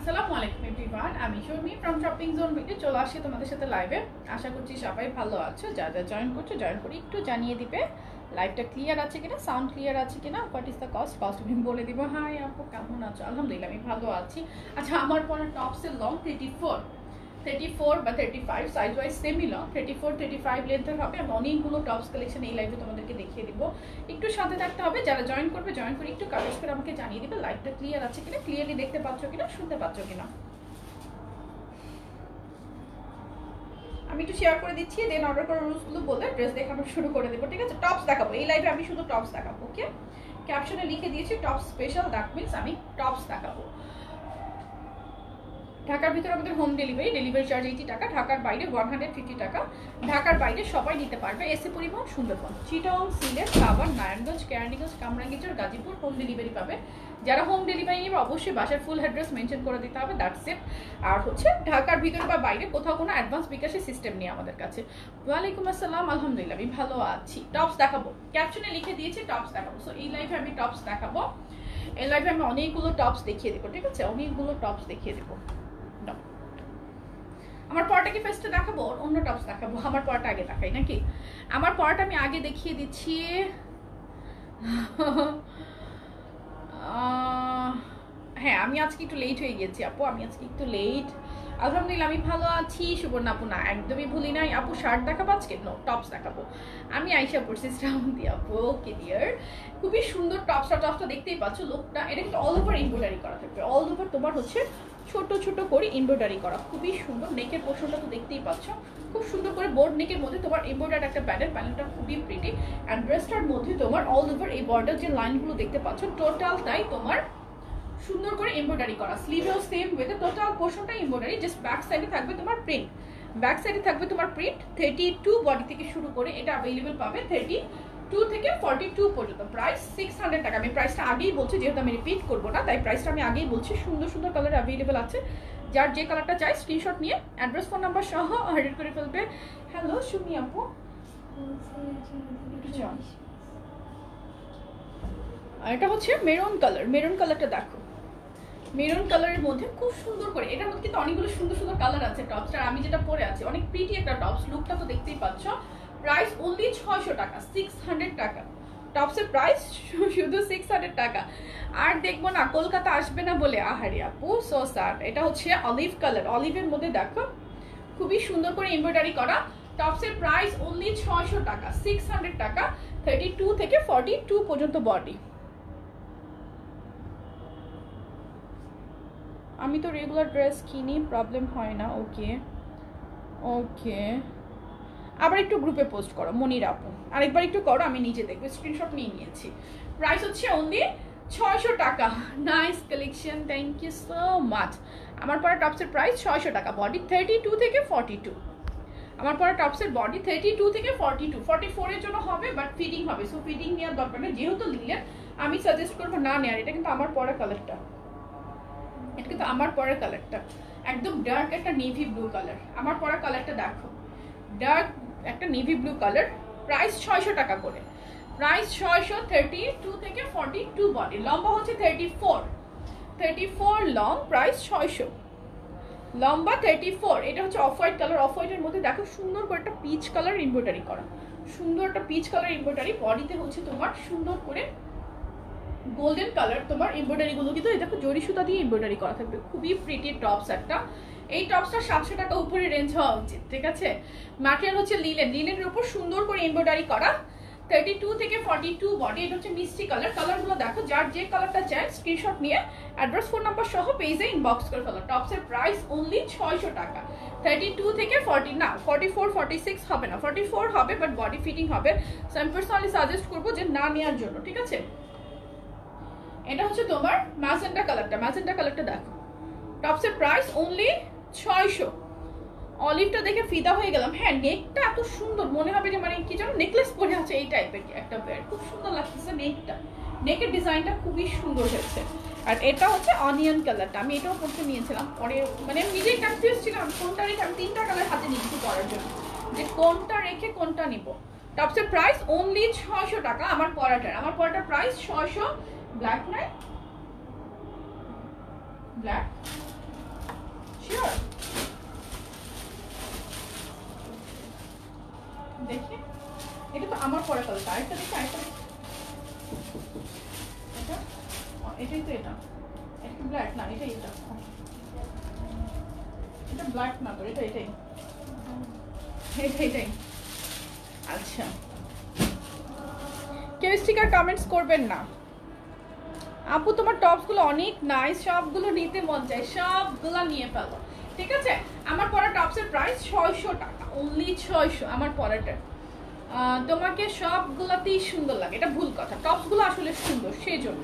আসসালামু আলাইকুম এভরিওয়ান, আমি Sharmi from shopping zone video চলে আসছি তোমাদের সাথে লাইভে। আশা করছি সবাই ভালো আছো। যা যা জয়েন করছো জয়েন করে একটু জানিয়ে দিবে লাইভটা ক্লিয়ার আছে কিনা, সাউন্ড ক্লিয়ার আছে কিনা, হোয়াট ইজ দ্য কস্ট আমি বলে দিব। হাই আপু, কেমন আছো? আলহামদুলিল্লাহ আমি ভালো আছি। আচ্ছা, আমার পরে টপসের লং 34 বা 35 সাইজ ওয়াইজ সেমই লং, 34-35 লেন্থের হবে। আমি অনেকগুলো টপস কালেকশন এই লাইভে তোমাদেরকে দেখিয়ে দিব। একটু সাথে থাকতে হবে। যারা জয়েন করবে জয়েন করে একটু কালেক্ট করে আমাকে জানিয়ে দিবে লাইভটা ক্লিয়ার আছে কিনা, ক্লিয়ারলি দেখতে পাচ্ছ কিনা, শুনতে পাচ্ছ কিনা। আমি একটু শেয়ার করে দিচ্ছি, দেন অর্ডার করার রুলসগুলো বলে ড্রেস দেখানো শুরু করে দেবো। ঠিক আছে, টপস দেখাবো এই লাইভে, আমি শুধু টপস দেখাবো। ওকে, ক্যাপশনে লিখে দিয়েছি টপস স্পেশাল, দ্যাট মিনস আমি টপস দেখাবো। ঢাকার ভিতরে আমাদের হোম ডেলিভারি চার্জ 80 টাকা, ঢাকার বাইরে 150 টাকা। ঢাকার বাইরে সবাই নিতে পারবে, এসে পরিবহন, সুন্দরবন, চিটং, সিলেট, সাভার, নারায়ণগঞ্জ, কেরানীগঞ্জ, কামরাঙ্গীরচর, গাজীপুর হোম ডেলিভারি পাবে। যারা হোম ডেলিভারি নেবে অবশ্যই বাসার ফুল অ্যাড্রেস মেনশন করে দিতে হবে, দ্যাটস ইট। আর হচ্ছে ঢাকার ভিতরে বা বাইরে কোথাও কোনো অ্যাডভান্স বিকাশের সিস্টেম নেই আমাদের কাছে। ওয়ালাইকুম আসসালাম, আলহামদুলিল্লাহ আমি ভালো আছি। টপস দেখাবো, ক্যাপশনে লিখে দিয়েছি টপস দেখাবো। সো এই লাইভে আমি টপস দেখাবো, এই লাইভে আমি অনেকগুলো টপস দেখিয়ে দেবো। ঠিক আছে, অনেকগুলো টপস দেখিয়ে দেবো। আমার পরটা কি ফার্স্টে দেখাবো, অন্য টপস দেখাবো? আমার পরটা আগে দেখাই নাকি? আমার পরটা আমি আগে দেখিয়ে দিচ্ছি। হ্যাঁ, আমি আজকে একটু লেট হয়ে গেছি আপু, আমি আজকে একটু লেট। আলহামদুলিল্লাহ আমি ভালো আছি। সুবর্ণা আপু, না একদমই ভুলি নাই আপু। শার্ট দেখাবো আজকে? নো, টপস দেখাবো। আমি আইসা পড়ছি শ্রাবন্তী আপু। ওকে ডিয়ার, খুবই সুন্দর টপসটা দেখতেই পাচ্ছ। লোকটা এটা কিন্তু অল ওভার এমব্রয়ডারি করা থাকবে, অল ওভার তোমার হচ্ছে ছোট ছোট করে এমব্রয়ডারি করা, খুবই সুন্দর। নেকের পোর্শনটা তো দেখতেই পাচ্ছ, খুব সুন্দর করে বোর্ড নেকের মধ্যে তোমার এমব্রয়ডারি একটা প্যানেলটা খুবই প্রিটি। অ্যান্ড ড্রেসটার মধ্যে তোমার অল ওভার এই বর্ডার যে লাইনগুলো দেখতে পাচ্ছ টোটালটাই তোমার সুন্দর করে এমব্রয়ডারি করা। স্লিভেও সেম ওয়েতে টোটাল পোর্শনটা এমব্রয়ডারি, জাস্ট ব্যাক সাইডে থাকবে তোমার প্রিন্ট। ব্যাক সাইডে থাকবে তোমার প্রিন্ট। 32 বডি থেকে শুরু করে এটা অ্যাভেলেবেল পাবে 32 থেকে 42 পর্যন্ত। প্রাইস 600 টাকা। আমি প্রাইসটা আগেই বলছি, যেহেতু আমি রিপিট করবো না তাই প্রাইসটা আমি আগেই বলছি। সুন্দর সুন্দর কালার অ্যাভেলেবেল আছে, যার যে কালারটা চাই স্ক্রিনশট নিয়ে অ্যাড্রেস ফোন নাম্বার সহ অর্ডার করে ফেলবে। হ্যালো সুমি আপু, এটা হচ্ছে মেরুন কালার। মেরুন কালারটা দেখো, মেরুন কালারের মধ্যে খুব সুন্দর করে, এটার মধ্যে কিন্তু অনেকগুলো সুন্দর সুন্দর কালার আছে টপসটার। আমি যেটা পরে আছি অনেক প্রিটি একটা টপস, লুকটা তো দেখতেই পাচ্ছ। প্রাইস অনলি 600 টাকা, 600 টাকা। টপসের প্রাইস শুধু 600 টাকা। আর দেখবো না কলকাতা আসবে না বলে, আহারে আপু সো স্যাড। এটা হচ্ছে অলিভ কালার, অলিভের মধ্যে দেখো খুবই সুন্দর করে এমব্রয়ডারি করা। টপসের প্রাইস অনলি 600 টাকা, 600 টাকা। 32 থেকে 42 পর্যন্ত বডি। আমি তো রেগুলার ড্রেস কিনি, প্রবলেম হয় না। ওকে ওকে, আবার একটু গ্রুপে পোস্ট করো মনির আপু, আরেকবার একটু করো, আমি নিজে দেখবো। স্ক্রিনশট নিয়ে নিয়েছি। প্রাইস হচ্ছে অনলি 600 টাকা। Nice collection, thank you so much. আমার পরে টপসের প্রাইস 600 টাকা, বডি 32 থেকে 42। আমার পরে টপসের বডি 32 থেকে 42, 44 এর জন্য হবে বাট ফিটিং হবে। সো ফিটিং নেওয়ার দরকার নেই, যেহেতু লিলেন আমি সাজেস্ট করবো না নেওয়ার। এটা কিন্তু আমার পরা কালারটা, এটা কিন্তু আমার পরার কালারটা একদম ডার্ক একটা নেভি ব্লু কালার। আমার পরা কালারটা দেখো, ডার্ক একটা নেভি ব্লু কালার। প্রাইস 600 টাকা করে, প্রাইস 600। 32 থেকে 42 বডি, লম্বা হচ্ছে 34 লং, প্রাইস 600, লম্বা 34। এটা হচ্ছে অফ হোয়াইট কালার, অফ হোয়াইটের মধ্যে দেখো সুন্দর করে একটা পিচ কালার এমব্রয়ডারি করা, সুন্দর একটা পিচ কালার এমব্রয়ডারি। বডিতে হচ্ছে তোমার সুন্দর করে গোল্ডেন কালার তোমার এমব্রয়ডারি গুলো কিন্তু এই দেখো জরি সুতা দিয়ে এমব্রয়ডারি করা থাকবে, খুবই প্রিটি টপস একটা। এই টপসটা 700 টাকা উপরে রেঞ্জ হওয়া উচিত। ঠিক আছে, ম্যাটেরিয়াল হচ্ছে লিলেন, লিলেনের উপর সুন্দর করে এমব্রয়ডারি করা। 32 থেকে 42 বডি। এটা হচ্ছে মিষ্টি কালার। কালারগুলো দেখো, যার যে কালারটা চাই স্ক্রিনশট নিয়ে অ্যাড্রেস ফোন নাম্বার সহ পেজে ইনবক্স করে ফেলো। টপসের প্রাইস অনলি 600 টাকা। 32 থেকে 40 না, 44 46 হবে না, 44 হবে বাট বডি ফিটিং হবে। সো আমি পার্সোনালি সাজেস্ট করবো যে না নেওয়ার জন্য। ঠিক আছে, এটা হচ্ছে তোমার ম্যাজেন্টা কালারটা, ম্যাজেন্টা কালারটা দেখো। টপসের প্রাইস অনলি 600। অলিভটা দেখে ফিদা হয়ে গেলাম। হ্যাঁ, নেকটা এত সুন্দর, মনে হবে যে মানে কি যেন নেকলেস পরে আছে এই টাইপের একটা বেয়ার, খুব সুন্দর লাগতেছে নেকটা। নেকের ডিজাইনটা খুবই সুন্দর হয়েছে। আর এটা হচ্ছে অনিয়ন কালারটা, আমি এটাও পড়তে নিয়েছিলাম পরে, মানে আমি নিজেই কনফিউজ ছিলাম কোনটা রেখে। আমি 3টা কালার হাতে নিয়েছি পরার জন্য, যে কোনটা রেখে কোনটা নিব। টপসের প্রাইস অনলি 600 টাকা। আমার পরাটার প্রাইস 600। ব্ল্যাক নাই, ব্ল্যাক পরা কালার। আরেকটা দেখি, আরেকটা এটা, এটাই তো এটা ব্ল্যাক না, এটা এটা ব্ল্যাক না তো, এটাই আচ্ছা, কেউ স্টিকার কমেন্টস করবেন না। আপু তোমার টপসগুলো অনেক নাইস, সবগুলো নিতে মন চায়, সবগুলো নিয়ে ফেলো, ঠিক আছে? আমার পরা টপসের প্রাইস 600 টাকা, অনলি 600 আমার পরাটা। তোমাকে সবগুলোতেই সুন্দর লাগে, এটা ভুল কথা, টপসগুলো আসলে সুন্দর, সেই জন্য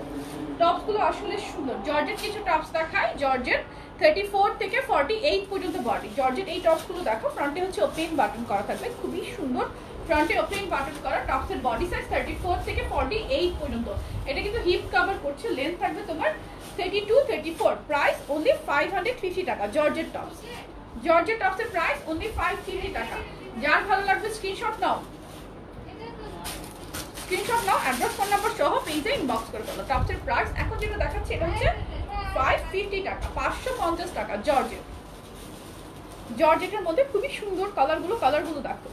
টপসগুলো আসলে সুন্দর। জর্জেট কিছু টপস দেখায়, জর্জেট 34 থেকে 48 পর্যন্ত বডি। জর্জেট এই টপসগুলো দেখো, ফ্রন্টে হচ্ছে ওপেন বাটন করা থাকবে, খুবই সুন্দর, ফ্রন্টে ওপেন বাটন করা। টপসের বডি সাইজ 34 থেকে 48 পর্যন্ত। এটা কিন্তু হিপ কভার করছে, লেন্থ থাকবে তোমার 32 34, প্রাইস অনলি 550 টাকা। জর্জেট টপস, জর্জেট টপসের প্রাইস অনলি 550 টাকা। যার ভালো লাগবে স্ক্রিনশট নাও, স্ক্রিনশট নাও, অ্যাড্রেস ফোন নাম্বার সহ পেজে ইনবক্স করে ফেলো। টপসের প্রাইস এখন যেটা দেখাচ্ছি এটা হচ্ছে 550 টাকা, 550 টাকা। জর্জেট, জর্জেটের মধ্যে খুবই সুন্দর কালারগুলো দেখো।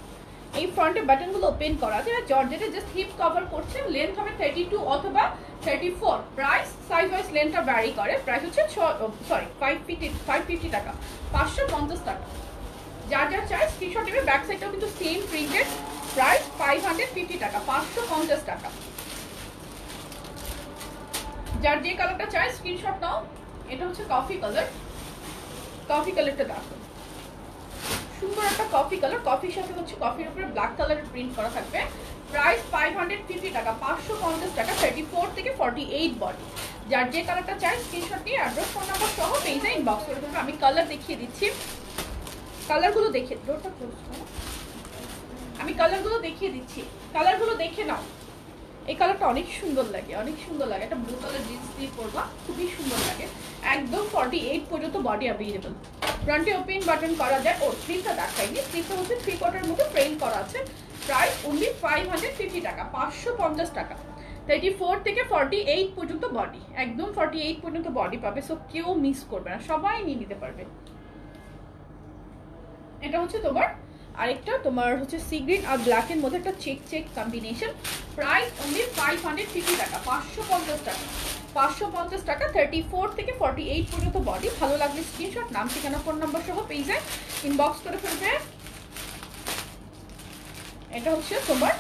এই ফ্রন্টে বাটনগুলো ওপেন করা আছে, জর্জেটে জাস্ট হিপ কভার করছে, লেন্থ হবে 32 অথবা 34, প্রাইস সাইজ ওয়াইজ লেন্থটা ভ্যারি করে। প্রাইস হচ্ছে 550 টাকা, 550 টাকা। যার যার চাই স্ক্রিনশট নেবে। ব্যাক সাইডটাও কিন্তু সেম প্রিন্টেড, প্রাইস 550 টাকা, 550 টাকা। যার যে কালারটা চাই স্ক্রিনশট নাও। এটা হচ্ছে কফি কালার, কফি কালারটা দেখো, সুন্দর একটা কফি কালার, কফির সাথে হচ্ছে কফির উপরে ব্ল্যাক কালারের প্রিন্ট করা থাকবে। প্রাইস 550 টাকা, 550 টাকা, 34 থেকে 48 বডি। যার যে কালারটা চাই স্ক্রিনশট নিয়ে অ্যাড্রেস ফোন নাম্বার সহ পেজে ইনবক্স করে দেবে। আমি কালার দেখিয়ে দিচ্ছি, কালারগুলো দেখে ডোরটা ক্লোজ করো, আমি কালারগুলো দেখিয়ে দিচ্ছি, কালারগুলো দেখে নাও। এই কালারটা অনেক সুন্দর লাগে, অনেক সুন্দর লাগে, একটা ব্লু কালার জিন্স দিয়ে পরবা, খুবই সুন্দর লাগে। একদম 48 পর্যন্ত বডি অ্যাভেলেবল। ফ্রন্টে ওপেন বাটন করা যায়। ও স্লিভটা দেখাইনি, স্লিভটা হচ্ছে 3/4 মধ্যে ফ্রেম করা আছে। প্রাইস অনলি 550 টাকা, 550 টাকা। 34 থেকে 48 পর্যন্ত বডি, একদম 48 পর্যন্ত বডি পাবে, সো কেউ মিস করবে না, সবাই নিয়ে নিতে পারবে। এটা হচ্ছে তোমার আরেকটা, তোমার হচ্ছে সি গ্রিন আর ব্ল্যাকের মধ্যে একটা চেক কম্বিনেশন। প্রাইস অনলি 550 টাকা, 550 টাকা, 550 টাকা। 34 থেকে 48 পর্যন্ত বডি। ভালো লাগলে স্ক্রিনশট, নাম ঠিকানা ফোন নাম্বার সহ পেজে ইনবক্স করে ফেলবে। এটা হচ্ছে তোমার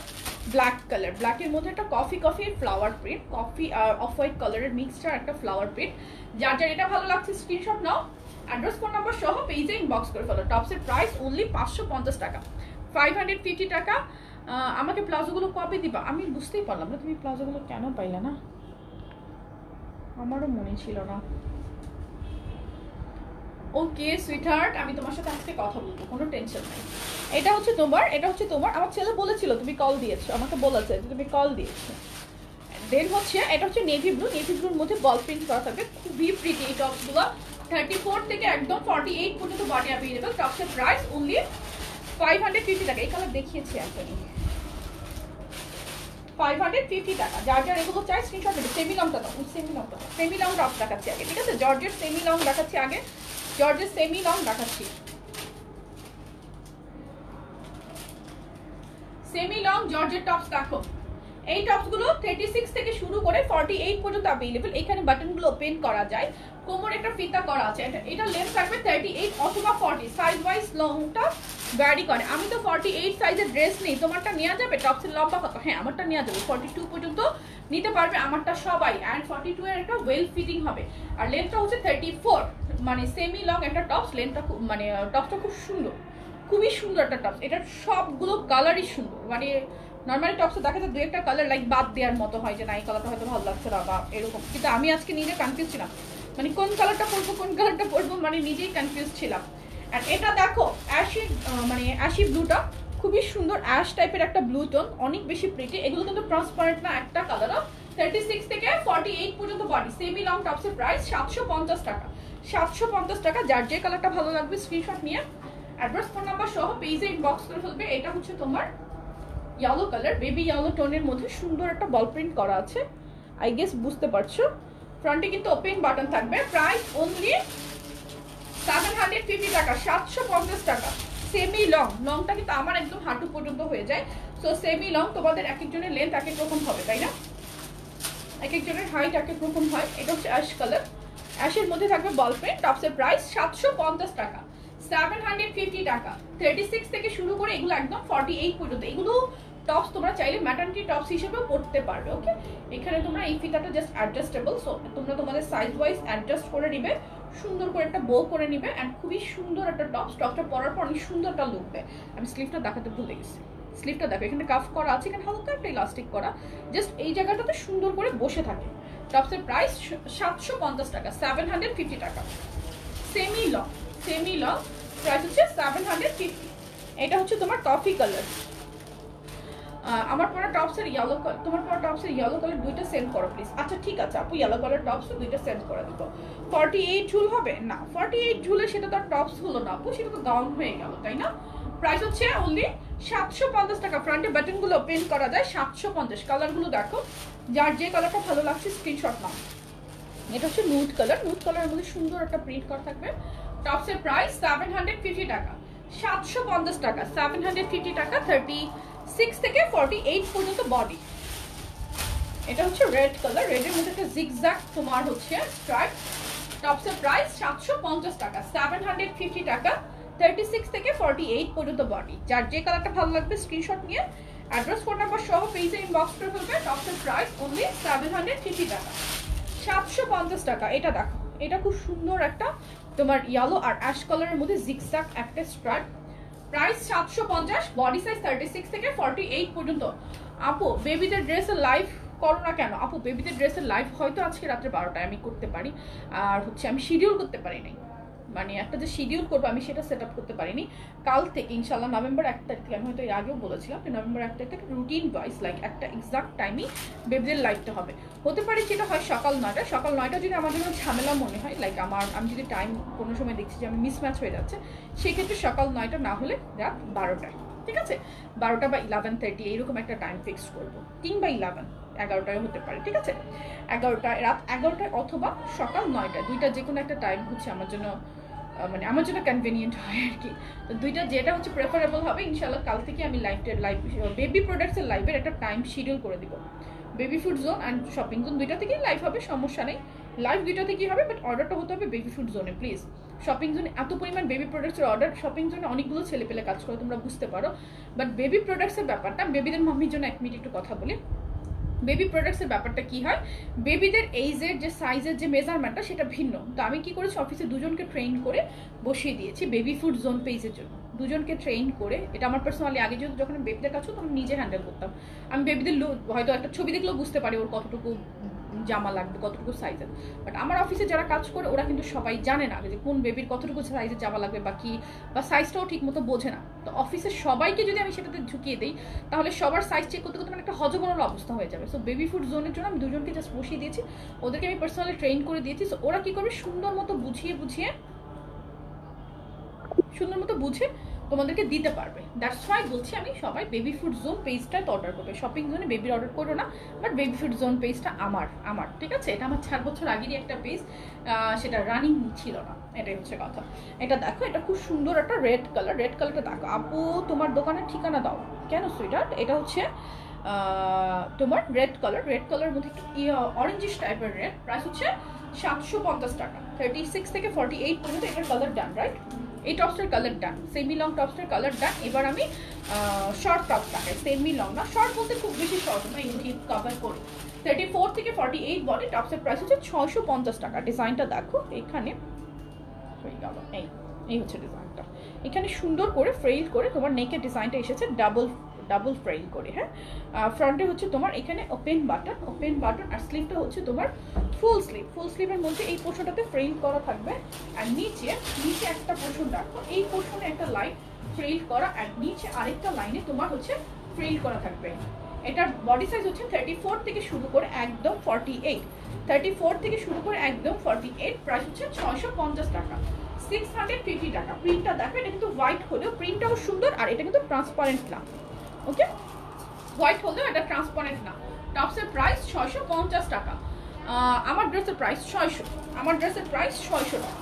ব্ল্যাক কালার, ব্ল্যাকের মধ্যে একটা কফি ফ্লাওয়ার প্রিন্ট, কফি আর অফ হোয়াইট কালারের মিক্সচার একটা ফ্লাওয়ার প্রিন্ট। যার যার এটা ভালো লাগছে স্ক্রিনশট নাও, অ্যাড্রেস ফোন নাম্বার সহ পেজে ইনবক্স করে ফেলো। টপসের প্রাইস অনলি 550 টাকা, 550 টাকা। আমাকে প্লাজোগুলো কবে দিবা? আমি বুঝতেই পারলাম না তুমি প্লাজোগুলো কেন পাইলে না, আমারও মনে ছিল না। ওকে সুইটহার্ট, আমি তোমার সাথে আজকে কথা বলবো, কোনো টেনশন নাই। এটা হচ্ছে তোমার আমার ছেলে বলেছিল তুমি কল দিয়েছো, আমাকে বলেছে যে তুমি কল দিয়েছো। দেন হচ্ছে এটা হচ্ছে নেভি ব্লুর মধ্যে বল প্রিন্ট করা থাকবে, খুবই প্রিটি এই টপসগুলো। 34 থেকে একদম 48 পর্যন্ত বডি অ্যাভেলেবল। টপসের প্রাইস অনলি 550 টাকা। এই কালার দেখিয়েছি এখনই, 550 টাকা। যার যার এগুলো চাই স্ক্রিনশট নেবে। সেমি লংটা দাও, সেমি লং টপ দেখাচ্ছি আগে, ঠিক আছে? জর্জের সেমি লং দেখাচ্ছি আগে, জর্জের সেমি লং দেখাচ্ছি। সেমি লং জর্জের টপস দেখো, এই টপসগুলো 36 থেকে শুরু করে 48 পর্যন্ত अवेलेबल। এখানে বাটনগুলো ওপেন করা যায়, কোমরে একটা ফিতা করা আছে। এটা লেন্থ থাকবে 38 অথবা 40, সাইজ ওয়াইজ লংটা ভ্যারি করে। আমি তো 48 সাইজের ড্রেস নেই, তোমারটা নেওয়া যাবে? টপসের লম্বা কত? হ্যাঁ আমারটা নেওয়া যাবে, 42 পর্যন্ত নিতে পারবে আমারটা সবাই। অ্যান্ড 42 এর একটা ওয়েল ফিটিং হবে। আর লেন্থটা হচ্ছে 34, মানে সেমি লং একটা টপস। লেন্থটা খুব মানে টপসটা খুব সুন্দর, খুবই সুন্দর একটা টপস। এটার সবগুলো কালারই সুন্দর, মানে নর্মালি টপসে দেখা যায় দু একটা কালার লাইক বাদ দেওয়ার মতো হয় যে না এই কালারটা হয়তো ভালো লাগছে না বা এরকম, কিন্তু আমি আজকে নিজে কনফিউজ ছিলাম, মানে কোন কালারটা পরবো মানে নিজেই কনফিউজ ছিলাম। আর এটা দেখো অ্যাশি, মানে অ্যাশি ব্লুটা খুবই সুন্দর, অ্যাশ টাইপের একটা ব্লু টোন, অনেক বেশি প্রিটি। এগুলো কিন্তু ট্রান্সপারেন্ট না একটা কালারও। 36 থেকে 48 পর্যন্ত বডি, সেমি লং টপসের প্রাইস 750 টাকা, 750 টাকা। যার যে কালারটা ভালো লাগবে স্ক্রিনশট নিয়ে অ্যাড্রেস ফোন নাম্বার সহ পেজে ইনবক্স করে ফেলবে। এটা হচ্ছে তোমার ইয়েলো কালার, বেবি ইয়েলো টোনের মধ্যে সুন্দর একটা বল প্রিন্ট করা আছে, আই গেস বুঝতে পারছো। ফ্রন্টে কিন্তু ওপেন বাটন থাকবে। প্রাইস অনলি 750 টাকা, 750 টাকা, সেমি লং, লংটা কিন্তু আমার একদম হাঁটু পর্যন্ত হয়ে যায়। সো সেমি লং, তোমাদের এক একজনের লেন্থ এক এক রকম হবে, তাই না? এক একজনের হাইট এক এক রকম হয়। এটা হচ্ছে অ্যাশ কালার, অ্যাশের মধ্যে থাকবে বল পেন। টপসের প্রাইস 750 টাকা, 750 টাকা। 36 থেকে শুরু করে এগুলো একদম 48 পর্যন্ত। এগুলো টপস তোমরা চাইলে ম্যাটার্নিটি টপস হিসেবেও পরতে পারবে। ওকে, এখানে তোমরা এই ফিতাটা জাস্ট অ্যাডজাস্টেবল, সো তোমরা তোমাদের সাইজ ওয়াইজ অ্যাডজাস্ট করে নিবে, সুন্দর করে একটা বো করে নিবে। অ্যান্ড খুবই সুন্দর একটা টপস, টপসটা পরার পর অনেক সুন্দর একটা লুক দেয়। আমি স্লিভটা দেখাতে ভুলে গেছি, স্লিভটা দেখো এখানে কাফ করা আছে, এখানে হালকা একটা ইলাস্টিক করা, জাস্ট এই জায়গাটাতে সুন্দর করে বসে থাকে। টপসের প্রাইস 750 টাকা, 750 টাকা। Semi long, semi long price হচ্ছে 750। এটা হচ্ছে তোমার কফি কালার। আমার পরা টপসের ইয়েলো কালার, তোমার পরা টপসের ইয়েলো কালার দুইটা সেন্ড করো প্লিজ। আচ্ছা ঠিক আছে আপু, ইয়েলো কালার টপস দুইটা সেন্ড করে দিব। 48 ঝুল হবে না, 48 ঝুলে সেটা তো টপস হলো না আপু, সেটা তো গাউন হয়ে গেল, তাই না? প্রাইস হচ্ছে অনলি 750 টাকা। ফ্রন্টে বাটনগুলো ওপেন করা যায় 750। কালারগুলো দেখো, যার যে কালারটা ভালো লাগছে স্ক্রিনশট নাও। এটা হচ্ছে নুড কালার, নুড কালারের মধ্যে সুন্দর একটা প্রিন্ট করা থাকবে। টপসের প্রাইস 750 টাকা, 750 টাকা, 750 টাকা। 36 থেকে 48 পর্যন্ত বডি। এটা হচ্ছে রেড কালার, রেডের মধ্যে একটা জিগজ্যাগ তোমার হচ্ছে স্ট্রাইপ। টপসের প্রাইস 750 টাকা, 750 টাকা। 36 থেকে 48 পর্যন্ত বডি। যার যে কালারটা ভালো লাগবে স্ক্রিনশট নিয়ে অ্যাড্রেস ফোন নাম্বার সহ পেজে ইনবক্স করে ফেলবে। টপসের প্রাইস অনলি 750 টাকা, 750 টাকা। এটা দেখো, এটা খুব সুন্দর একটা তোমার ইয়েলো আর অ্যাশ কালারের মধ্যে জিগজ্যাগ একটা স্ট্রাইপ। প্রাইস 750, বডি সাইজ 36 থেকে 48 পর্যন্ত। আপু বেবিদের ড্রেসের লাইভ করো না কেন? আপু বেবিদের ড্রেসের লাইভ হয়তো আজকে রাত্রে 12টায় আমি করতে পারি, আর হচ্ছে আমি শিডিউল করতে পারি নাই, মানে একটা যে শিডিউল করবো আমি সেটা সেট আপ করতে পারিনি। কাল থেকে ইনশাল্লাহ নভেম্বর 1 তারিখ থেকে, আমি হয়তো এর আগেও বলেছিলাম যে নভেম্বর 1 তারিখ থেকে রুটিন ওয়াইজ লাইক একটা এক্সাক্ট টাইমই বেবিদের লাইভটা হবে। হতে পারে যেটা হয় সকাল 9টা, সকাল 9টা যদি আমার জন্য ঝামেলা মনে হয়, লাইক আমি যদি টাইম কোনো সময় দেখছি যে আমি মিসম্যাচ হয়ে যাচ্ছে, সেক্ষেত্রে সকাল 9টা না হলে রাত 12টায়, ঠিক আছে? 12টা বা 11:30 এইরকম একটা টাইম ফিক্স করবো, কিংবা 11-11টায় হতে পারে, ঠিক আছে? 11টায়, রাত 11টায় অথবা সকাল 9টায়, দুইটা যে কোনো একটা টাইম হচ্ছে আমার জন্য, মানে আমার জন্য কনভিনিয়েন্ট হয় আর কি। তো দুইটা যেটা হচ্ছে প্রেফারেবল হবে, ইনশাল্লাহ কাল থেকে আমি লাইভ বেবি প্রোডাক্টসের লাইভের একটা টাইম শিডিউল করে দিব। Baby food zone and shopping zone দুইটা থেকেই লাইভ হবে, সমস্যা নেই। লাইভ দুইটা থেকেই হবে, বাট অর্ডারটা হতে হবে বেবি ফুড জোনে প্লিজ। শপিং জোনে এত পরিমাণ বেবি প্রোডাক্টসের অর্ডার, শপিং জোনে অনেকগুলো ছেলে পেলে কাজ করে, তোমরা বুঝতে পারো। বাট বেবি প্রোডাক্টসের ব্যাপারটা, বেবিদের মাম্মির জন্য 1 মিনিট একটু কথা বলি। বেবি প্রোডাক্টসের ব্যাপারটা কি হয়, বেবিদের এইজের যে সাইজের যে মেজারমেন্টটা সেটা ভিন্ন। তো আমি কি করেছি, অফিসে দুজনকে ট্রেন করে বসিয়ে দিয়েছি বেবি ফুড জোন পেজের জন্য। দুজনকে ট্রেন করে, এটা আমার পার্সোনালি আগে যেহেতু যখন বেবিদের কাছে তখন নিজে হ্যান্ডেল করতাম। আমি বেবিদের হয়তো একটা ছবি দেখলেও বুঝতে পারি ওর কতটুকু জামা লাগবে, কতটুকু সাইজের। বাট আমার অফিসে যারা কাজ করে ওরা কিন্তু সবাই জানে না যে কোন বেবির কতটুকু সাইজের জামা লাগবে বা কি, বা সাইজটাও ঠিক মতো বোঝে না। তো অফিসের সবাইকে যদি আমি সেটাতে ঝুঁকিয়ে দিই, তাহলে সবার সাইজ চেক করতে করতে মানে একটা হজবরল অবস্থা হয়ে যাবে। সো বেবি ফুড জোনের জন্য আমি দুজনকে জাস্ট বসিয়ে দিয়েছি, ওদেরকে আমি পার্সোনালি ট্রেন করে দিয়েছি। সো ওরা কি করবে, সুন্দর মতো বুঝে তোমাদেরকে দিতে পারবে। দ্যাটস ওয়াই বলছি আমি, সবাই বেবি ফুড জোন পেজটায় তো অর্ডার করবে, শপিং জোনে বেবির অর্ডার করো না। বাট বেবি ফুড জোন পেজটা আমার, ঠিক আছে? এটা আমার 4 বছর আগেরই একটা পেজ, সেটা রানিং ছিল না, এটাই হচ্ছে কথা। এটা দেখো, এটা খুব সুন্দর একটা রেড কালার, রেড কালারটা দেখো। আপু তোমার দোকানের ঠিকানা দাও। কেন সুইটার্ট? এটা হচ্ছে তোমার রেড কালার মধ্যে একটু অরেঞ্জিশ টাইপের রেড। প্রাইস হচ্ছে 750 টাকা। 36 থেকে 48 পর্যন্ত এটার কালার ডান, রাইট? এই টপসটার কালার ডান, সেমি লং টপসটার কালার ডান। এবার আমি শর্ট টপস দেখাই, সেমি লং না, শর্ট বলতে খুব বেশি শর্ট না, এগুলো কভার করি। 34 থেকে 48 বডি। টপসের প্রাইস হচ্ছে 650 টাকা। ডিজাইনটা দেখো, এখানে এই হচ্ছে ডিজাইনটা, এখানে সুন্দর করে ফ্রেল করে তোমার নেকের ডিজাইনটা এসেছে, ডাবল ফ্রেল করে। হ্যাঁ, ফ্রন্টে হচ্ছে তোমার এখানে ওপেন বাটন, আর স্লিভটা হচ্ছে তোমার ফুল স্লিভের মধ্যে এই পোর্শনটাতে ফ্রেল করা থাকবে। আর নিচে একটা পোর্শন রাখো, এই পোর্শনে একটা লাইন ফ্রেল করা, আর নিচে আরেকটা লাইনে তোমার হচ্ছে ফ্রেল করা থাকবে। এটার বডি সাইজ হচ্ছে 34 থেকে শুরু করে একদম 48। 34 থেকে শুরু করে একদম 48। প্রাইস হচ্ছে 650 টাকা, 650 টাকা। প্রিন্টটা দেখো, এটা কিন্তু হোয়াইট হলেও প্রিন্টটাও সুন্দর, আর এটা কিন্তু ট্রান্সপারেন্ট না। ওকে, হোয়াইট হলেও এটা ট্রান্সপারেন্ট না। টপসের প্রাইস 650 টাকা। আমার ড্রেসের প্রাইস 600, আমার ড্রেসের প্রাইস 600 টাকা।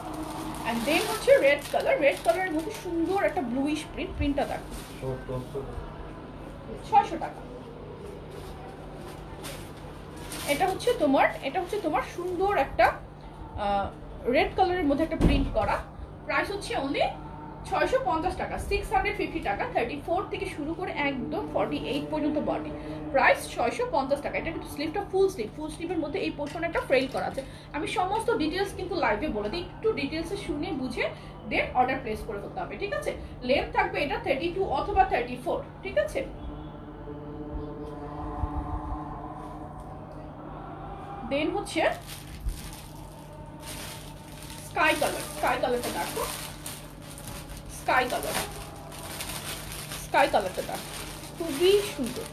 এন্ড দেন হচ্ছে রেড কালারের মধ্যে সুন্দর একটা ব্লুইশ প্রিন্টটা দেখো 600 টাকা। এটা হচ্ছে তোমার সুন্দর একটা রেড কালারের মধ্যে একটা প্রিন্ট করা, প্রাইস হচ্ছে অনলি 650 টাকা, 650 টাকা। 34 থেকে শুরু করে একদম 48 পর্যন্ত বডি, প্রাইস 650 টাকা। এটা কিন্তু স্লিভটা ফুল স্লিভের মধ্যে এই পোর্শনে একটা ফ্রেল করা আছে। আমি সমস্ত ডিটেলস কিন্তু লাইভে বলে দিই, একটু ডিটেলসে শুনে বুঝে দেন অর্ডার প্লেস করে ফেলতে হবে, ঠিক আছে। লেন্থ থাকবে এটা 32 অথবা 34, ঠিক আছে। দেন হচ্ছে স্কাই কালারটা দেখো, স্কাই কালারটা দেখো, খুবই সুন্দর,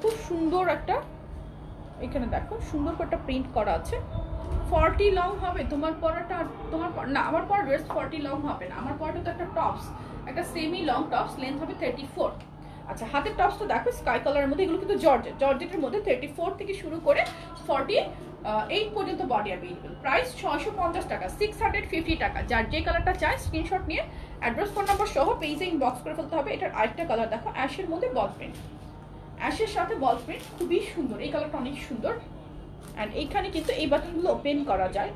খুব সুন্দর একটা, এখানে দেখো সুন্দর করে একটা প্রিন্ট করা আছে। 40 লং হবে তোমার পরাটা, না আমার পরা ড্রেস 40 লং হবে না, আমার পরাটা তো একটা টপস, একটা সেমি লং টপস, লেন্থ হবে 34। আচ্ছা হাতের টপসটা দেখো স্কাই কালারের মধ্যে, এগুলো কিন্তু জর্জেটের মধ্যে 34 থেকে শুরু করে 48 পর্যন্ত বডি অ্যাভেলেবল, প্রাইস 650 টাকা, 650 টাকা। যার যে কালারটা চাই স্ক্রিনশট নিয়ে অ্যাড্রেস ফোন নাম্বার সহ পেজে ইনবক্স করে ফেলতে হবে। এটার আরেকটা কালার দেখো, অ্যাশের মধ্যে বল প্রিন্ট, অ্যাশের সাথে বল প্রিন্ট, খুবই সুন্দর, এই কালারটা অনেক সুন্দর। অ্যান্ড এইখানে কিন্তু এই বাটনগুলো ওপেন করা যায়,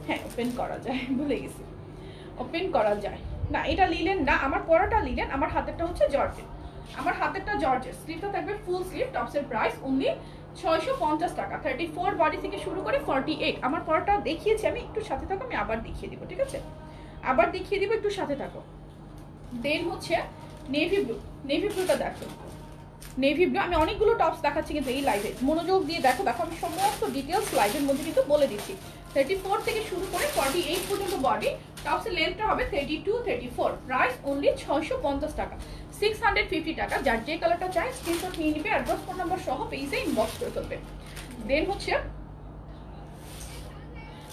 হ্যাঁ ওপেন করা যায়, ভুলে গেছি, ওপেন করা যায় না। এটা লিলেন না, আমার পরাটা লিলেন, আমার হাতেরটা হচ্ছে জর্জেট, আমার হাতেরটা জর্জেট, স্লিভটা থাকবে ফুল স্লিভ, টপসের প্রাইস অনলি 650 টাকা। 34 বডি থেকে শুরু করে 48। আমার পরাটা দেখিয়েছি আমি, একটু সাথে থাকো, আমি আবার দেখিয়ে দিব, ঠিক আছে, আবার দেখিয়ে দিব, একটু সাথে থাকো। দেন হচ্ছে নেভি ব্লুটা দেখো, নেভি ব্লু। আমি অনেকগুলো টপস দেখাচ্ছি কিন্তু এই লাইভে, মনোযোগ দিয়ে দেখো, আমি সমস্ত ডিটেলস লাইভের মধ্যে কিন্তু বলে দিচ্ছি। 34 থেকে শুরু করে 48 পর্যন্ত বডি, টপসের লেন্থটা হবে 32 34, প্রাইস অনলি 650 টাকা, 650 টাকা। যার যে কালারটা চাই স্ক্রিনশট নিয়ে নিবে, অ্যাড্রেস ফোন নাম্বার সহ পেজে ইনবক্স করে ফেলবে। দেন হচ্ছে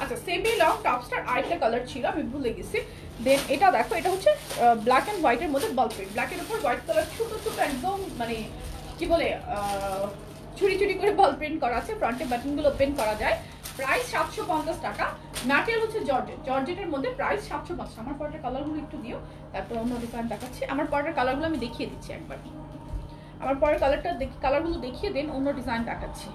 আচ্ছা সেমি লং টপসটার আরেকটা কালার ছিল, আমি ভুলে গেছি। দেন এটা দেখো, এটা হচ্ছে ব্ল্যাক অ্যান্ড হোয়াইটের মধ্যে বল প্রিন্ট, ব্ল্যাকের উপর হোয়াইট কালার ছোট একদম মানে কি বলে চুরি করে বল প্রিন্ট করা আছে, ফ্রন্টে বাটনগুলো ওপেন করা যায়, প্রাইস 750 টাকা। ম্যাটেরিয়াল হচ্ছে জর্জেটের মধ্যে, প্রাইস 750। আমার পরের কালারগুলো একটু দিও, তারপর অন্য ডিজাইন দেখাচ্ছি। আমার পরের কালারগুলো আমি দেখিয়ে দিচ্ছি একবার, আমার পরের কালারগুলো দেখিয়ে দেন, অন্য ডিজাইন দেখাচ্ছি।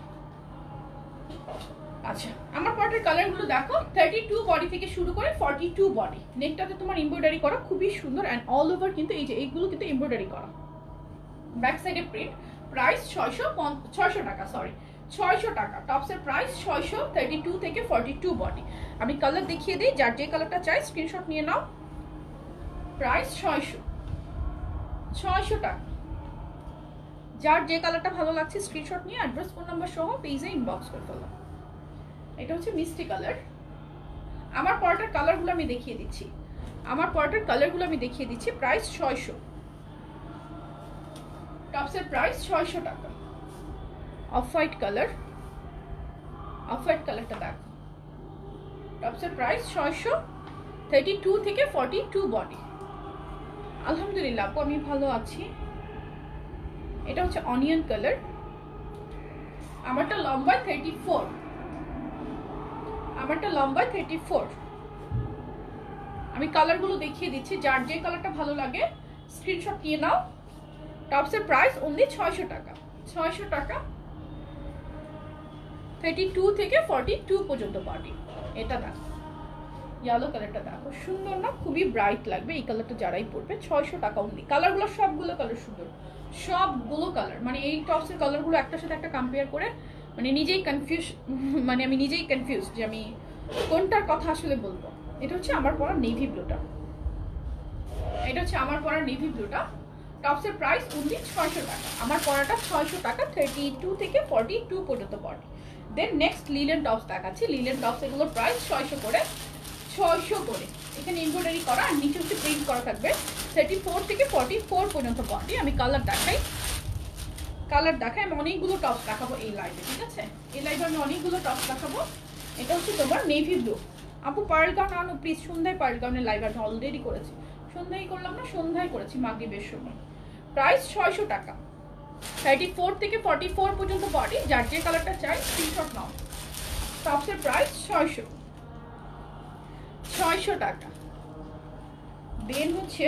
আচ্ছা আমার পরের কালারগুলো দেখো, 32 বডি থেকে শুরু করে 42 বডি, নেকটাতে তোমার এমব্রয়ডারি করা, খুবই সুন্দর। অ্যান্ড অল ওভার কিন্তু এই যে এইগুলো কিন্তু এমব্রয়ডারি করা, ব্যাক সাইডে প্রিন্ট, প্রাইস 600 টাকা, সরি 600 টাকা। টপসের প্রাইস 600, 32 থেকে 42 বডি। আমি কালার দেখিয়ে দিই, যার যে কালারটা চাই স্ক্রিনশট নিয়ে নাও, প্রাইস 600 টাকা। যার যে কালারটা ভালো লাগছে স্ক্রিনশট নিয়ে অ্যাড্রেস ফোন নাম্বার সহ পেজে ইনবক্স করে ফেলো। এটা হচ্ছে মিষ্টি কালার। আমার পরটার কালারগুলো আমি দেখিয়ে দিচ্ছি, প্রাইস 600, টপসের প্রাইস 600 টাকা। অফ হোয়াইট কালারটা দেখো, টপসের প্রাইস 600, 32 থেকে 42 বডি। আলহামদুলিল্লাহ আপু আমি ভালো আছি। এটা হচ্ছে অনিয়ন কালার, আমারটা লম্বা 34, আমি কালারগুলো দেখিয়ে দিচ্ছি, যার যে কালারটা ভালো লাগে স্ক্রিনশট নিয়ে নাও। টপসের প্রাইস অনলি 600 টাকা, 32 থেকে 42 পর্যন্ত বডি। এটা দেখো, ইয়েলো কালারটা দেখো, সুন্দর না, খুবই ব্রাইট লাগবে এই কালারটা যারাই পরবে। 600 টাকা অনলি। কালারগুলো সবগুলো কালার সুন্দর, সবগুলো কালার, মানে এই টপসের কালারগুলো একটার সাথে একটা কম্পেয়ার করে আমি নিজেই কনফিউজ যে আমি কোনটার কথা আসলে বলবো। এটা হচ্ছে আমার পরা নেভি ব্লুটা, টপসের প্রাইস অনলি 600 টাকা। আমার পরাটা 600 টাকা, 32 থেকে 42 পর্যন্ত body. Then next linen tops দেখাচ্ছি। লিলেন টপস এগুলোর প্রাইস 600 করে, এখানে এমব্রয়ডারি করা আর নিচে হচ্ছে প্রিন্ট করা থাকবে। 34 থেকে 44 পর্যন্ত বডি। আমি কালার দেখাই, আমি অনেকগুলো টপস দেখাবো এই লাইভে, ঠিক আছে, এই লাইভে আমি অনেকগুলো টপস দেখাবো। এটা হচ্ছে তোমার নেভি ব্লু। আপু পার্ল গাউন আনো প্লিজ, সন্ধ্যায় পার্ল গাউনের লাইভ আমি অলরেডি করেছি, সন্ধ্যায় করেছি মাগরিবের সময়। প্রাইস 600 টাকা, 34 থেকে 44 পর্যন্ত বডি। যার যে কালারটা চাই স্ক্রিনশট নাও। টপসের প্রাইস 600। 600 টাকা। দেন হচ্ছে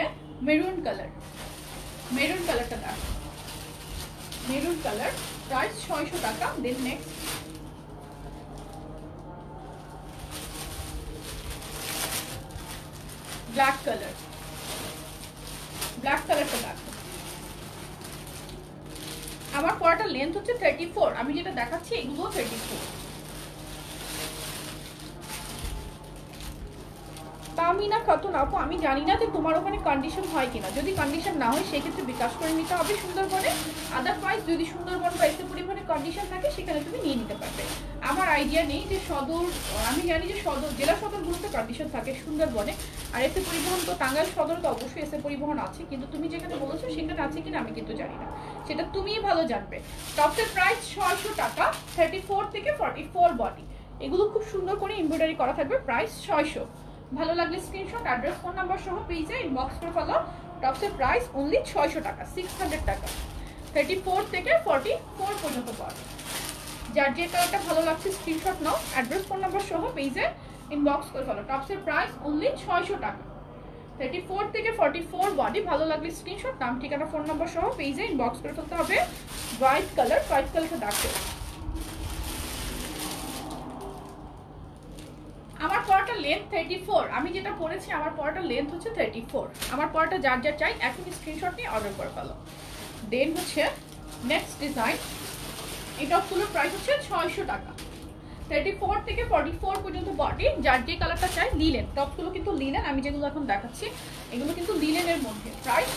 মেরুন কালার, মেরুন কালারটা দেখো, মেরুন কালার প্রাইস 600 টাকা। Then next black colour, black কালারটা দেখো। আমার পরাটা লেন্থ হচ্ছে 34, আমি যেটা দেখাচ্ছি এগুলো 34। তামিনা খাতুন আপু, আমি জানি না যে তোমার ওখানে কন্ডিশন হয় কিনা, যদি কন্ডিশন না হয় সেক্ষেত্রে বিকাশ করে নিতে হবে সুন্দরবনে। আদারওয়াইজ যদি সুন্দরবন বা এসে পরিমাণে কন্ডিশন থাকে সেখানে তুমি নিয়ে নিতে পারবে। আমার আইডিয়া নেই যে সদর, আমি জানি যে সদর জেলা সদরগুলোতে কন্ডিশন থাকে সুন্দরবনে, আর এসে পরিবহন তো টাঙ্গাইল সদরে তো অবশ্যই এসে পরিবহন আছে, কিন্তু তুমি যেখানে বলেছো সেখানে আছে কিনা আমি কিন্তু জানি না, সেটা তুমিই ভালো জানবে। টপসের প্রাইস 600 টাকা, 34 থেকে 44 বডি। এগুলো খুব সুন্দর করে এমব্রয়ডারি করা থাকবে, প্রাইস 600। ভালো লাগলে স্ক্রিনশট, অ্যাড্রেস, ফোন নাম্বার সহ পেজে ইনবক্স করে ফেলো। টপসের প্রাইস অনলি 600 টাকা, 600 টাকা। 34 থেকে 44 পর্যন্ত পাবে। যার যে কালারটা ভালো লাগছে স্ক্রিনশট নাও, অ্যাড্রেস, ফোন নাম্বার সহ পেজে ইনবক্স করে ফেলো। টপসের প্রাইস অনলি 600 টাকা, 34 থেকে 44 বডি। ভালো লাগলে স্ক্রিনশট, নাম, ঠিকানা, ফোন নাম্বার সহ পেজে ইনবক্স করে ফেলতে হবে। হোয়াইট কালার, হোয়াইট কালারটা দেখো। আমার পরাটা লেন্থ 34, আমি যেটা পরেছি আমার পরাটা লেন্থ হচ্ছে 34। আমার পরাটা যার যা চাই এখন স্ক্রিনশট নিয়ে অর্ডার করে ফেলো। দেন হচ্ছে নেক্সট ডিজাইন, এটা ফুল প্রাইস হচ্ছে 600 টাকা, 34 থেকে 44 পর্যন্ত বডি। যার যে কালারটা চাই, লিলেন টপগুলো কিন্তু লিলেন, আমি যেগুলো এখন দেখাচ্ছি এগুলো কিন্তু লিলেনের মধ্যে। প্রাইস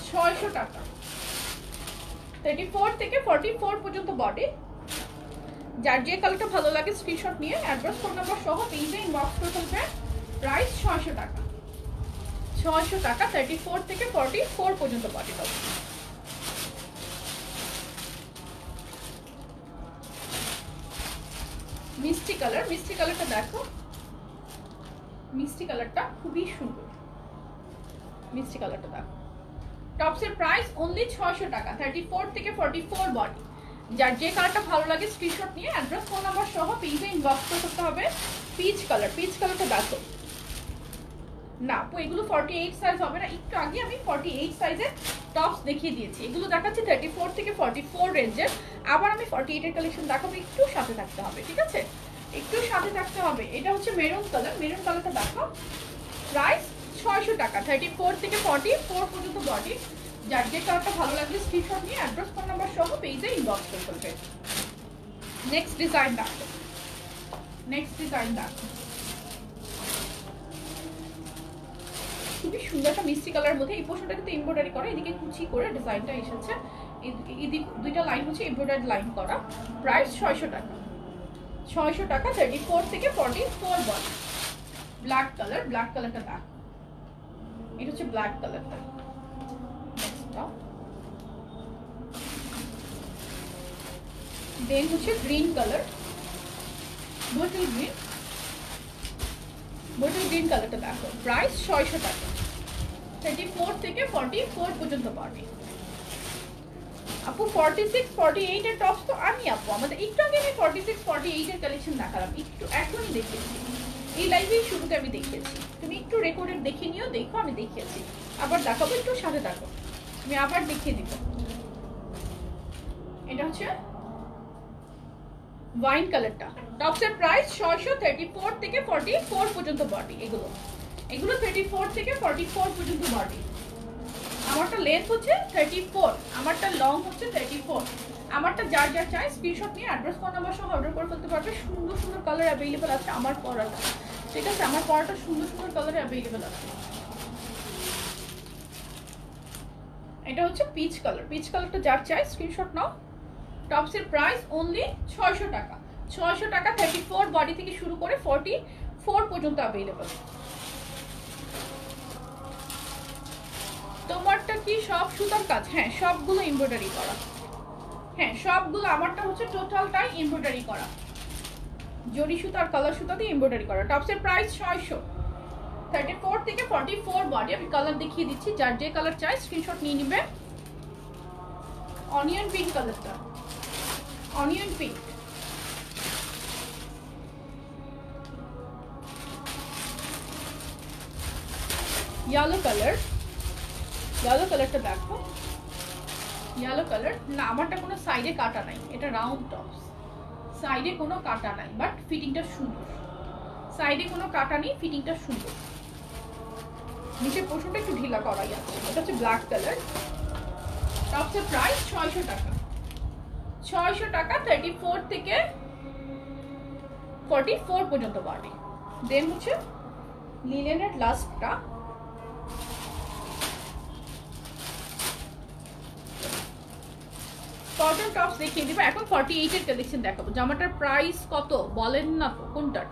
600 টাকা, 34 থেকে 44 পর্যন্ত বডি। যার যে কালারটা ভালো লাগে স্ক্রিনশট নিয়ে অ্যাড্রেস, ফোন নাম্বার সহ পেজে ইনবক্স করে ফেলবে। প্রাইস 600 টাকা, 600 টাকা, 34 থেকে 44 পর্যন্ত বডি পাবে। মিষ্টি কালার, মিষ্টি কালারটা দেখো, মিষ্টি কালারটা খুবই সুন্দর, মিষ্টি কালারটা দেখো। টপসের প্রাইস অনলি 600 টাকা, 34 থেকে 44 বডি। যার যে কালারটা ভালো লাগে স্ক্রিনশট নিয়ে অ্যাড্রেস, ফোন নাম্বার সহ পেজে ইনবক্স করতে হবে। পিচ কালার, পিচ কালারটা দেখো না আপু, এগুলো 48 সাইজ হবে না, একটু আগে আমি 48 সাইজের টপস দেখিয়ে দিয়েছি, এগুলো দেখাচ্ছি 34 থেকে 44 রেঞ্জের। আবার আমি 48 এর কালেকশন দেখাবো, একটু সাথে থাকতে হবে, ঠিক আছে, একটু সাথে থাকতে হবে। এটা হচ্ছে মেরুন কালার, মেরুন কালারটা দেখো। প্রাইস 600 টাকা, 34 থেকে 44 পর্যন্ত বডি। যার যে কালারটা ভালো লাগলে স্ক্রিনশট নিয়ে অ্যাড্রেস, ফোন নাম্বার সহ পেজে ইনবক্স করে ফেলবে। নেক্সট ডিজাইন দেখো, নেক্সট ডিজাইন দেখো, খুবই সুন্দর একটা মিষ্টি কালারের মধ্যে। এই পোর্শনটা কিন্তু এমব্রয়ডারি করা, এদিকে কুচি করে ডিজাইনটা এসেছে, এদিকে দুইটা লাইন হচ্ছে এমব্রয়ডারি লাইন করা। প্রাইস 600 টাকা, 600 টাকা, 34 থেকে 44 বডি। ব্ল্যাক কালার, ব্ল্যাক কালারটা দেখ, এটা হচ্ছে ব্ল্যাক কালারটা। দেন হচ্ছে green colour, bottle green, bottle green কালারটা দেখো। প্রাইস 600 টাকা, 34 থেকে 44 পর্যন্ত পাবে। আপু 46 48 এর টপস তো আমি আপু আমাদের একটু আগে আমি 46 48 এর কালেকশন দেখালাম, একটু এখনই দেখিয়েছি, এই লাইভের শুরুতে আমি দেখিয়েছি, তুমি একটু রেকর্ডেড দেখে নিও, দেখো আমি দেখিয়েছি, আবার দেখাবো, একটু সাথে থাকো, আমি আবার দেখিয়ে দিব। এটা হচ্ছে ওয়াইন কালারটা। টপসের প্রাইস 600, 34 থেকে 44 পর্যন্ত বডি। এগুলো এগুলো 34 থেকে 44 পর্যন্ত বডি। আমারটা লেন্থ হচ্ছে 34, আমারটা লং হচ্ছে 34। আমারটা যার যা চাই স্ক্রিনশট নিয়ে অ্যাড্রেস, ফোন নাম্বার সহ অর্ডার করে ফেলতে পারবে। সুন্দর সুন্দর কালার অ্যাভেলেবেল আছে আমার পরাটা, ঠিক আছে, আমার পরাটা সুন্দর সুন্দর কালার অ্যাভেলেবেল আছে। এটা হচ্ছে পিচ কালার, পিচ কালারটা যার চাই স্ক্রিনশট নাও। টপসের প্রাইস অনলি 600 টাকা, 600 টাকা, 34 বডি থেকে শুরু করে 44 পর্যন্ত অ্যাভেলেবেল। তোমারটা কি সব সুতার কাজ? হ্যাঁ সবগুলো এমব্রয়ডারি করা, হ্যাঁ সবগুলো, আমারটা হচ্ছে টোটালটাই এমব্রয়ডারি করা, জরি সুতা আর কালার সুতা দিয়ে এমব্রয়ডারি করা। টপসের প্রাইস 600, 34 থেকে 44 বডি। আমি কালার দেখিয়ে দিচ্ছি, যার যে কালার চাই স্ক্রিনশট নিয়ে নিবে। অনিয়ন পিঙ্ক কালারটা, onion pink, yellow colour, yellow কালারটা দেখো, ইয়েলো কালার। না আমারটা কোনো সাইডে কাটা নাই, এটা রাউন্ড টপস, সাইডে কোনো কাটা নাই, বাট ফিটিংটা সুন্দর। সাইডে কোনো কাটা নেই, ফিটিংটা সুন্দর। নিচের পোর্শনটা একটু ঢিলা করাই আছে। এটা হচ্ছে ব্ল্যাক কালার। টপসের প্রাইস 600 টাকা। 600 টাকা, 34 থেকে 44 পর্যন্ত বাড়ে। দেন হচ্ছে লিলেনের লাস্টটা, কটন টপস দেখিয়ে দিব। এখন 48 এর কালেকশন দেখাবো। জামাটার প্রাইস কত বলেন না তো, কোনটার?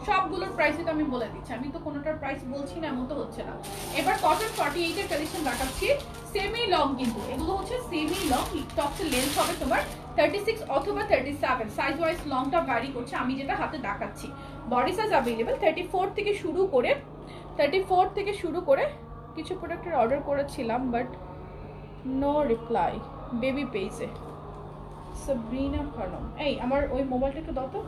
সবগুলোর প্রাইসই তো আমি বলে দিচ্ছি, আমি তো কোনোটার প্রাইস বলছি না, এমন তো হচ্ছে না। এবার কটন 48 এর কালেকশন দেখাচ্ছি। সেমি লং, কিন্তু এগুলো হচ্ছে সেমি লং। টপসের লেন্থ হবে তোমার 36 অথবা 37, সাইজ ওয়াইজ লংটা ভ্যারি করছে। আমি যেটা হাতে দেখাচ্ছি, বডি সাইজ अवेलेबल 34 থেকে শুরু করে, 34 থেকে শুরু করে কিছু প্রোডাক্টের অর্ডার করেছিলাম, বাট নো রিপ্লাই বেবি পেজে। সাবরিনা খানম, এই আমার ওই মোবাইলটা একটু দাও তো।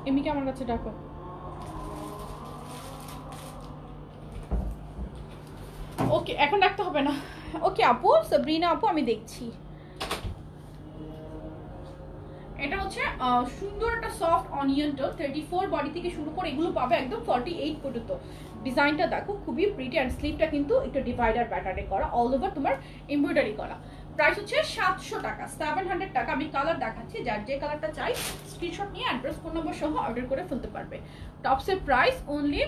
এমনিকে আমার কাছে ডাকো। ওকে, এখন ডাকতে হবে না। ওকে আপু, সাবরিনা আপু, আমি দেখছি। এটা হচ্ছে সুন্দর একটা সফট অনিয়ন টোন, 34 বডি থেকে শুরু করে এগুলো পাবে একদম 48 পর্যন্ত। ডিজাইনটা দেখো খুবই প্রিটি, অ্যান্ড স্লিভটা কিন্তু একটু ডিভাইডার প্যাটার্নে করা, অল ওভার তোমার এমব্রয়ডারি করা। প্রাইস হচ্ছে 700 টাকা, 700 টাকা। আমি কালার দেখাচ্ছি, যার যে কালারটা চাই স্ক্রিনশট নিয়ে অ্যাড্রেস ফোন নম্বর সহ অর্ডার করে ফেলতে পারবে। টপসের প্রাইস অনলি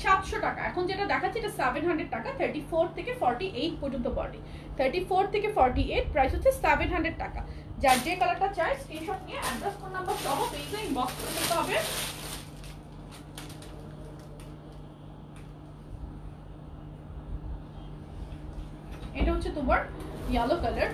700 টাকা। এখন যেটা দেখাচ্ছি এটা 700 টাকা, 34 থেকে 48 পর্যন্ত বডি, 34 থেকে 48, প্রাইস হচ্ছে 700 টাকা। যার যে কালারটা চাই স্ক্রিনশট নিয়ে অ্যাড্রেস ফোন নাম্বার সহ পেজে ইনবক্স করে দিতে হবে। এটা হচ্ছে তোমার ইয়েলো কালার।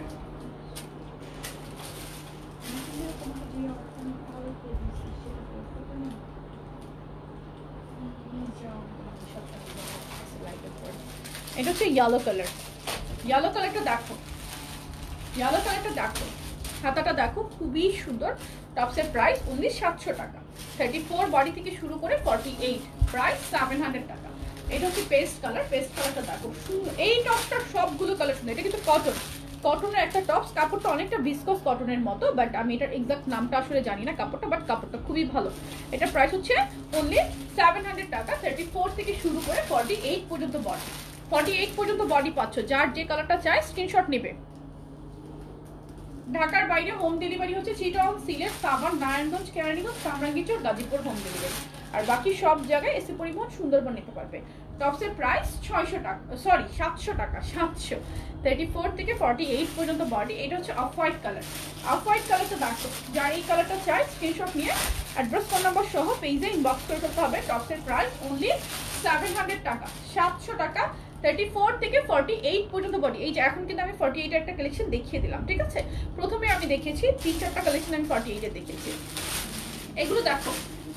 এটা হচ্ছে ইয়েলো কালার। ইয়েলো কালারটা দেখো, ইয়েলো কালারটা দেখো, হাতাটা দেখো খুবই সুন্দর। টপসের প্রাইস অনলি 700 টাকা, 34 বডি থেকে শুরু করে 48, প্রাইস 700 টাকা। এটা হচ্ছে পেস্ট কালার। পেস্ট কালারটা দেখো সুন্দর। এই টপসটার সবগুলো কালার সুন্দর। এটা কিন্তু কটন, কটনের একটা টপস। কাপড়টা অনেকটা ভিসকস কটনের মতো, বাট আমি এটার এক্সাক্ট নামটা আসলে জানি না কাপড়টা, বাট কাপড়টা খুবই ভালো। এটা প্রাইস হচ্ছে অনলি 700 টাকা, 34 থেকে শুরু করে 48 পর্যন্ত বডি, 48 পর্যন্ত বডি পাচ্ছ। যার যে কালারটা চাই স্ক্রিনশট নেবে। ঢাকার বাইরে হোম ডেলিভারি হচ্ছে চিটং, সিলেট, সাভার, নারায়ণগঞ্জ, কেরানীগঞ্জ, কামরাঙ্গীরচর, গাজীপুর হোম ডেলিভারি। আর বাকি সব জায়গায় এসে পরিবহন সুন্দরবন নিতে পারবে। টপসের প্রাইস 600 টাকা, সরি 700 টাকা, 700, 34 থেকে 48 পর্যন্ত বডি। এটা হচ্ছে off white colour. Off white কালারটা দেখো, যার এই কালারটা চাই স্ক্রিনশট নিয়ে অ্যাড্রেস ফোন নাম্বার সহ পেজে ইনবক্স করে ফেলতে হবে। টপসের প্রাইস অনলি 700 টাকা, 700 টাকা, 34 থেকে 48 পর্যন্ত বডি। এই যে এখন কিন্তু আমি 48 এর একটা কালেকশন দেখিয়ে দিলাম, ঠিক আছে? প্রথমে আমি দেখিয়েছি 3-4টা কালেকশন আমি 48 এর দেখিয়েছি। এগুলো দেখো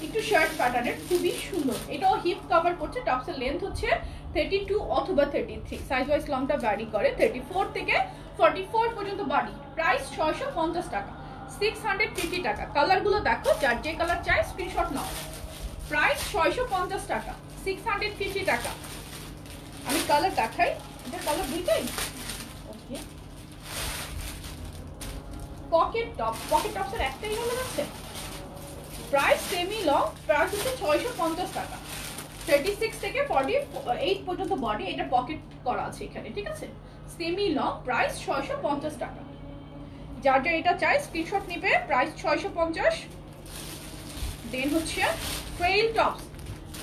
একটু শার্ট প্যাটার্নের, খুবই সুন্দর। এটাও হিপ কভার করছে। টপসের লেন্থ হচ্ছে 32 অথবা 33, সাইজ ওয়াইজ লংটা ভ্যারি করে। 34 থেকে 44 পর্যন্ত বডি। প্রাইস 650 টাকা, 650 টাকা। কালারগুলো দেখো, যার যে কালার চাই স্ক্রিনশট নাও। প্রাইস 650 টাকা, 650 টাকা। আমি কালার দেখাই, এটা কালার দুইটাই। ওকে, পকেট টপ, পকেট টপসের একটাই কালার আছে। প্রাইস সেমি লং, প্রাইস হচ্ছে 650 টাকা, 36 থেকে 48 পর্যন্ত বডি। এটা পকেট করা আছে এখানে, ঠিক আছে? সেমি লং, প্রাইস 650 টাকা। যার যার এটা চাই স্ক্রিনশট নিবে। প্রাইস 650। দেন হচ্ছে ফ্রেইল টপস।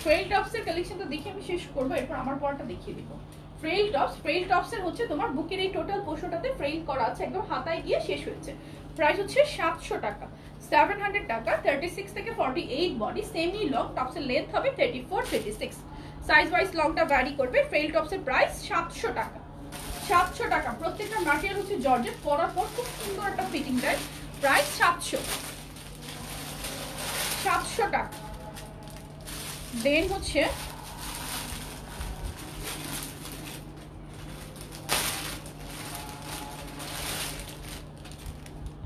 ফ্রেইল টপসের কালেকশনটা দেখে আমি শেষ করবো, এরপর আমার পরটা দেখিয়ে দিব। ফ্রেইল টপস, ফ্রেইল টপসের হচ্ছে তোমার বুকের এই টোটাল পোর্শনটাতে ফ্রেইল করা আছে, একদম হাতায় গিয়ে শেষ হয়েছে। প্রাইস হচ্ছে 700 টাকা, 700 টাকা, 36 থেকে 48 বডি, সেমি লং। টপসের লেন্থ হবে 34, 36, সাইজ ওয়াইজ লংটা ভ্যারি করবে। ফ্রেইল টপসের প্রাইস 700 টাকা, 700 টাকা। প্রত্যেকটা ম্যাটেরিয়াল হচ্ছে জর্জেট, পরার পর খুব সুন্দর একটা ফিটিং দেয়। প্রাইস 700, 700 500 টাকা। দেন হচ্ছে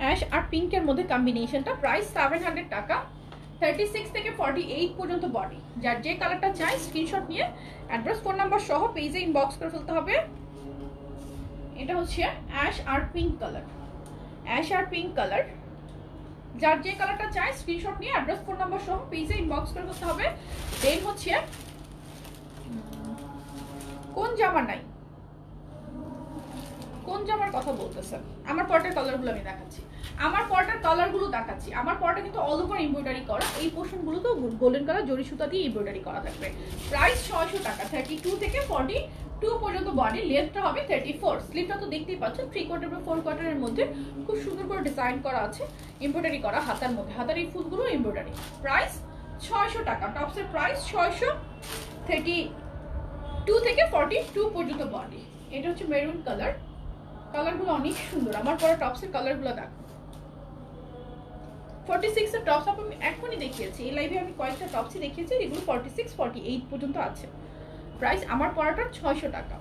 অ্যাশ আর পিঙ্কের মধ্যে কম্বিনেশনটা, প্রাইস 700 টাকা। 36 থেকে 48 পর্যন্ত বডি। যার যে কালারটা চাই স্ক্রিনশট নিয়ে অ্যাড্রেস ফোন নাম্বার সহ পেজে ইনবক্স করে ফেলতে হবে। এটা হচ্ছে অ্যাশ আর পিঙ্ক কালার, অ্যাশ আর পিঙ্ক কালার। যার যে কালারটা চাই স্ক্রিনশট নিয়ে অ্যাড্রেস ফোন নাম্বার সহ পেজে ইনবক্স করে ফেলতে হবে। দেন হচ্ছে কোন জামা নাই, কোন জামার কথা বলতেছেন? আমার পরটার কালারগুলো আমি দেখাচ্ছি, আমার পরটার কালারগুলো দেখাচ্ছি। আমার পরটা কিন্তু অল ওভার এমব্রয়ডারি করা, এই পোর্শনগুলো তো গোল্ডেন কালার জরি সুতা দিয়ে এমব্রয়ডারি করা থাকবে। প্রাইস 600 টাকা। 32 থেকে 42 পর্যন্ত বডি, লেন্থটা হবে 34। স্লিভটা তো দেখতেই পাচ্ছেন 3 কোয়ার্টার বা 4 কোয়ার্টারের মধ্যে খুব সুন্দর করে ডিজাইন করা আছে, এমব্রয়ডারি করা হাতার মধ্যে, হাতার এই ফুলগুলো এমব্রয়ডারি। প্রাইস 600 টাকা। টপসের প্রাইস 600। 32 থেকে 42 পর্যন্ত বডি। এটা হচ্ছে মেরুন কালার, কালারগুলো অনেক সুন্দর। আমার পরা টপসের কালারগুলো দেখো। 46 এর টপস আমি এখনই দেখিয়েছি, এই লাইভে আমি কয়েকটা টপসই দেখিয়েছি, এগুলো 46 48 পর্যন্ত আছে। প্রাইস আমার পরাটা 600 টাকা।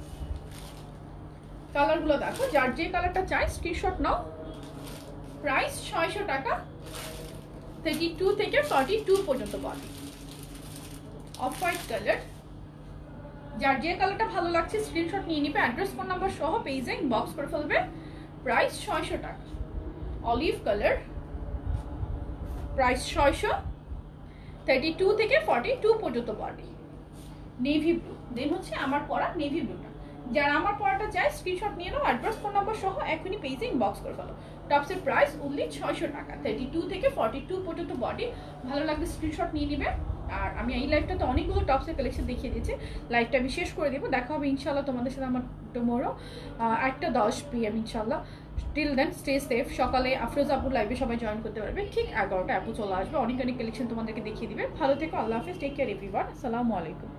কালারগুলো দেখো, যার যে কালারটা চাই স্ক্রিনশট নাও। প্রাইস 600 টাকা। 32 থেকে 42 পর্যন্ত বডি। অফ হোয়াইট কালার, যার যে কালারটা ভালো লাগছে স্ক্রিনশট নিয়ে নিবে, অ্যাড্রেস ফোন নাম্বার সহ পেজে ইনবক্স করে ফেলবে। প্রাইস 600 টাকা। Olive colour, price 600। 32 থেকে 42 পর্যন্ত বডি। নেভি ব্লু, দেন হচ্ছে আমার পরা নেভি ব্লুটা। যারা আমার পরাটা চাই স্ক্রিনশট নিয়ে নাও, অ্যাড্রেস ফোন নাম্বার সহ এখনই পেজে ইনবক্স করে ফেলো। টপসের প্রাইস অনলি 600 টাকা। 32 থেকে 42 পর্যন্ত বডি। ভালো লাগলে স্ক্রিনশট নিয়ে নিবে। আর আমি এই লাইভটাতে অনেকগুলো টপসের কালেকশন দেখিয়ে দিয়েছি, লাইভটা আমি শেষ করে দেবো। দেখা হবে ইনশাল্লাহ তোমাদের সাথে আমার টুমোরো 1:10 PM ইনশাল্লাহ। Till then stay safe. সকালে আফরোজ আপুর লাইভে সবাই জয়েন করতে পারবে, ঠিক 11টা আপু চলে আসবে, অনেক অনেক কালেকশন তোমাদেরকে দেখিয়ে দিবে। ভালো থেকো, আল্লাহ হাফেজ, টেক কেয়ার এভরিওয়ান, আসসালামু আলাইকুম।